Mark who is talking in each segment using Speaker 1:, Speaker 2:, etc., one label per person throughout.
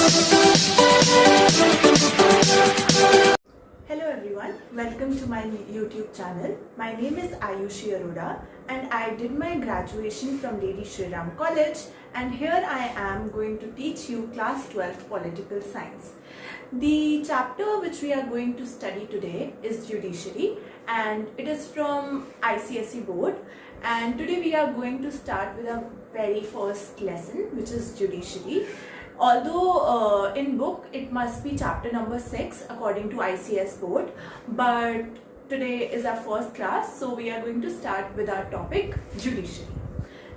Speaker 1: Hello everyone, welcome to my YouTube channel. My name is Ayushi Arora and I did my graduation from Lady Shri Ram College, and here I am going to teach you class 12 political science. The chapter which we are going to study today is judiciary, and it is from ICSE board, and today we are going to start with our very first lesson, which is judiciary. Although in book it must be chapter number 6 according to ICS board, but today is our first class, so we are going to start with our topic judiciary.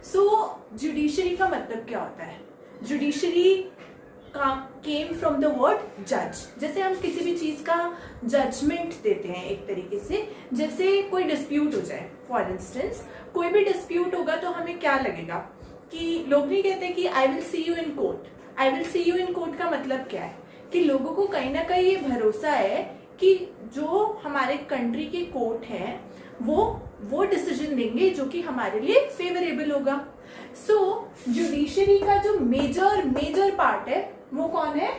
Speaker 1: So judiciary का मतलब क्या होता है? Judiciary came from the word judge. जैसे हम किसी भी चीज का judgment देते हैं एक तरीके से, जैसे कोई dispute हो जाए, for instance कोई भी dispute होगा तो हमें क्या लगेगा कि लोग नहीं कहते कि I will see you in court. I will see you in court का मतलब क्या है कि लोगों को कहीं ना कहीं ये भरोसा है कि जो हमारे कंट्री के कोर्ट है वो डिसीजन देंगे जो कि हमारे लिए फेवरेबल होगा. सो जुडिशरी का जो मेजर पार्ट है वो कौन है?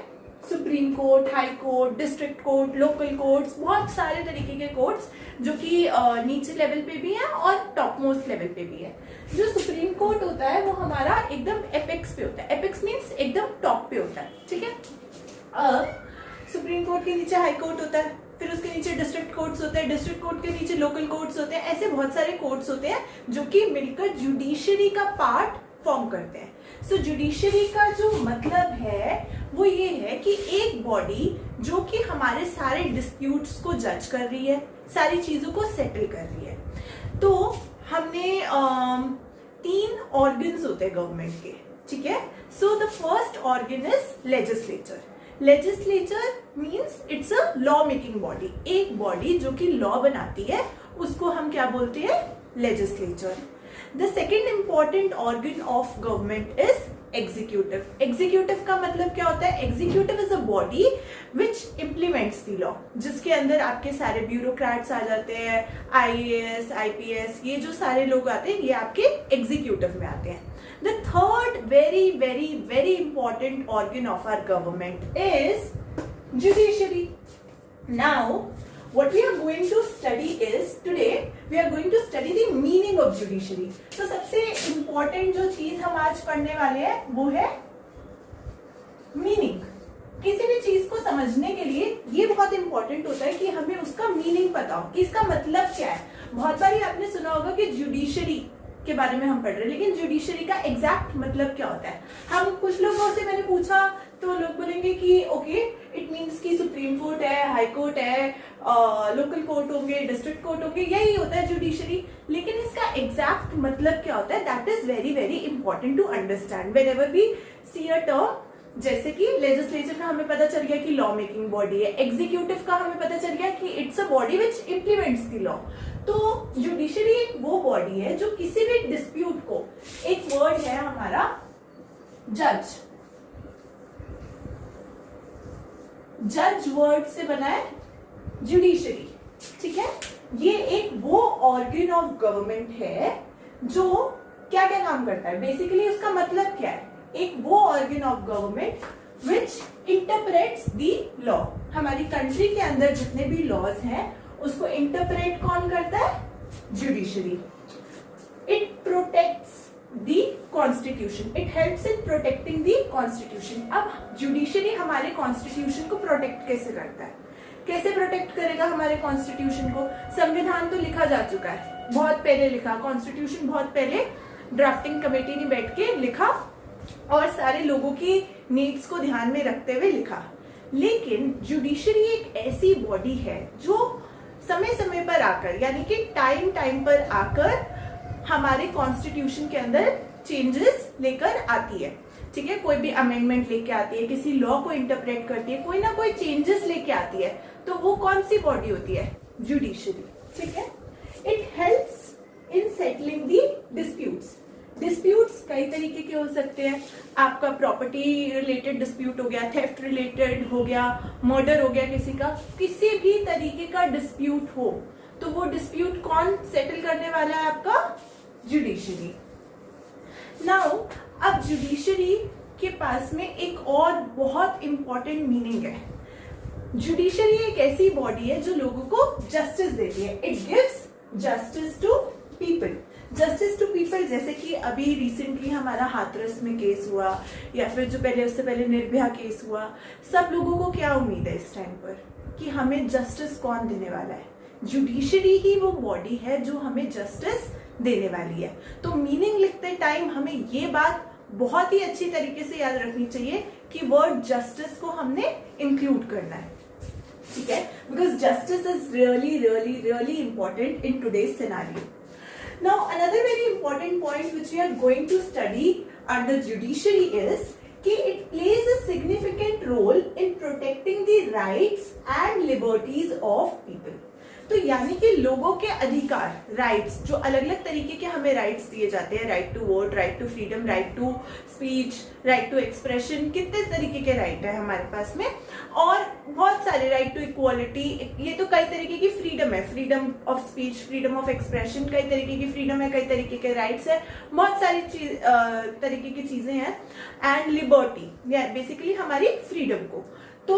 Speaker 1: Supreme court, high court, district court, local courts, बहुत सारे तरीके के कोर्ट्स जो कि नीचे लेवल पे भी है और टॉप मोस्ट लेवल पे भी है. जो सुप्रीम कोर्ट होता है वो हमारा एकदम एपेक्स पे होता है. एपेक्स मीन्स एकदम टॉप पे होता है. ठीक है. सुप्रीम कोर्ट के नीचे हाई कोर्ट होता है, फिर उसके नीचे डिस्ट्रिक्ट कोर्ट्स होते हैं, डिस्ट्रिक्ट कोर्ट के नीचे लोकल कोर्ट्स होते हैं. ऐसे बहुत सारे कोर्ट्स होते हैं जो कि मिलकर जुडिशरी का पार्ट फॉर्म करते हैं. सो जुडिशरी का जो मतलब है वो ये है कि एक बॉडी जो कि हमारे सारे डिस्प्यूट्स को जज कर रही है, सारी चीजों को सेटल कर रही है. तो हमने 3 ऑर्गन्स होते हैं गवर्नमेंट के. ठीक है. So the first organ is legislature. Legislature means it's a law making body. एक बॉडी जो कि लॉ बनाती है उसको हम क्या बोलते हैं? Legislature. The second important organ of government is executive. Executive का मतलब क्या होता है? Executive is a body which implements the law. जिसके अंदर आपके सारे ब्यूरोक्रेट्स आ जाते हैं, IAS, IPS, ये जो सारे लोग आते हैं ये आपके executive में आते हैं. The third very important organ of our government is judiciary. Now what we are going to study is, today we are going to study the meaning of judiciary. तो सबसे important जो चीज हम आज पढ़ने वाले हैं वो है मीनिंग. किसी भी चीज को समझने के लिए ये बहुत इंपॉर्टेंट होता है कि हमें उसका मीनिंग पता हो कि इसका मतलब क्या है. बहुत बार आपने सुना होगा कि जुडिशरी के बारे में हम पढ़ रहे हैं, लेकिन जुडिशरी का एग्जैक्ट मतलब क्या होता है? हम कुछ लोगों से मैंने पूछा तो लोग बोलेंगे कि ओके इट मीन्स कि सुप्रीम कोर्ट है, हाई कोर्ट है, लोकल कोर्ट होंगे, डिस्ट्रिक्ट कोर्ट होंगे, यही होता है जुडिशरी. लेकिन इसका एग्जैक्ट मतलब क्या होता है? That is very important to understand whenever we see a term. जैसे कि लेजिस्लेचर का हमें पता चल गया कि लॉ मेकिंग बॉडी है, एग्जीक्यूटिव का हमें पता चल गया कि it's a body which implements the law. तो जुडिशरी एक वो बॉडी है जो किसी भी डिस्प्यूट को, एक वर्ड है हमारा जज. जज वर्ड से बना है जुडिशरी. ठीक है. ये एक वो ऑर्गन ऑफ गवर्नमेंट है जो क्या क्या काम करता है. बेसिकली उसका मतलब क्या है? एक वो organ of government which interprets the law. हमारी कंट्री के अंदर जितने भी लॉज हैं उसको इंटरप्रेट कौन करता है? Judiciary. It protects the constitution. It helps in protecting the constitution. अब जुडिशरी हमारे कॉन्स्टिट्यूशन को प्रोटेक्ट कैसे करता है? कैसे प्रोटेक्ट करेगा हमारे कॉन्स्टिट्यूशन को? संविधान तो लिखा जा चुका है, बहुत पहले लिखा. कॉन्स्टिट्यूशन बहुत पहले ड्राफ्टिंग कमेटी ने बैठ के लिखा और सारे लोगों की नीड्स को ध्यान में रखते हुए लिखा. लेकिन जुडिशरी एक ऐसी बॉडी है जो समय समय पर आकर, यानी कि टाइम पर आकर हमारे कॉन्स्टिट्यूशन के अंदर चेंजेस लेकर आती है. ठीक है. कोई भी अमेंडमेंट लेके आती है, किसी लॉ को इंटरप्रेट करती है, कोई ना कोई चेंजेस लेके आती है. तो वो कौन सी बॉडी होती है? जुडिशरी. ठीक है. It helps in settling the disputes. Disputes कई तरीके के हो सकते हैं. आपका प्रॉपर्टी रिलेटेड डिस्प्यूट हो गया, थेफ्ट रिलेटेड हो गया, मर्डर हो गया किसी का. किसी भी तरीके का डिस्प्यूट हो तो वो डिस्प्यूट कौन सेटल करने वाला है? आपका जुडिशरी. नाउ अब जुडिशरी के पास में एक और बहुत इंपॉर्टेंट मीनिंग है। जुडिशरी एक ऐसी बॉडी है जो लोगों को जस्टिस देती है। It gives justice to people. Justice to people, जैसे कि अभी रिसेंटली हमारा हाथरस में केस हुआ, या फिर जो पहले उससे पहले निर्भया केस हुआ, सब लोगों को क्या उम्मीद है इस टाइम पर कि हमें जस्टिस कौन देने वाला है? जुडिशरी ही वो बॉडी है जो हमें जस्टिस देने वाली है। तो मीनिंग लिखते टाइम हमें ये बात बहुत ही अच्छी तरीके से याद रखनी चाहिए कि वर्ड जस्टिस को हमने इंक्लूड करना है, ठीक है? Because justice is really really really important in today's scenario. Now, another very important point which we are going to study under judiciary is that it plays a significant role in protecting the rights and liberties of people. तो यानी कि लोगों के अधिकार, rights, जो अलग अलग तरीके के हमें राइट्स दिए जाते हैं, right to vote, right to freedom, right to speech, right to expression, कितने तरीके के राइट है हमारे पास में, और बहुत सारे राइट टू इक्वालिटी, ये तो कई तरीके की फ्रीडम है, freedom of speech, freedom of expression, कई तरीके की फ्रीडम है, कई तरीके के राइट्स है, बहुत सारी तरीके की चीजें हैं। एंड लिबर्टी, बेसिकली हमारी फ्रीडम को, तो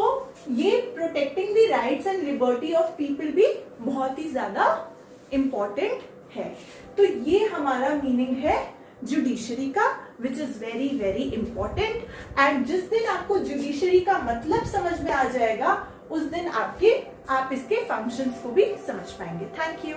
Speaker 1: ये protecting the rights and liberty of people भी बहुत ही ज्यादा इंपॉर्टेंट है। तो ये हमारा मीनिंग है जुडिशरी का, which is very very important. And जिस दिन आपको जुडिशरी का मतलब समझ में आ जाएगा, उस दिन आप इसके फंक्शंस को भी समझ पाएंगे। Thank you.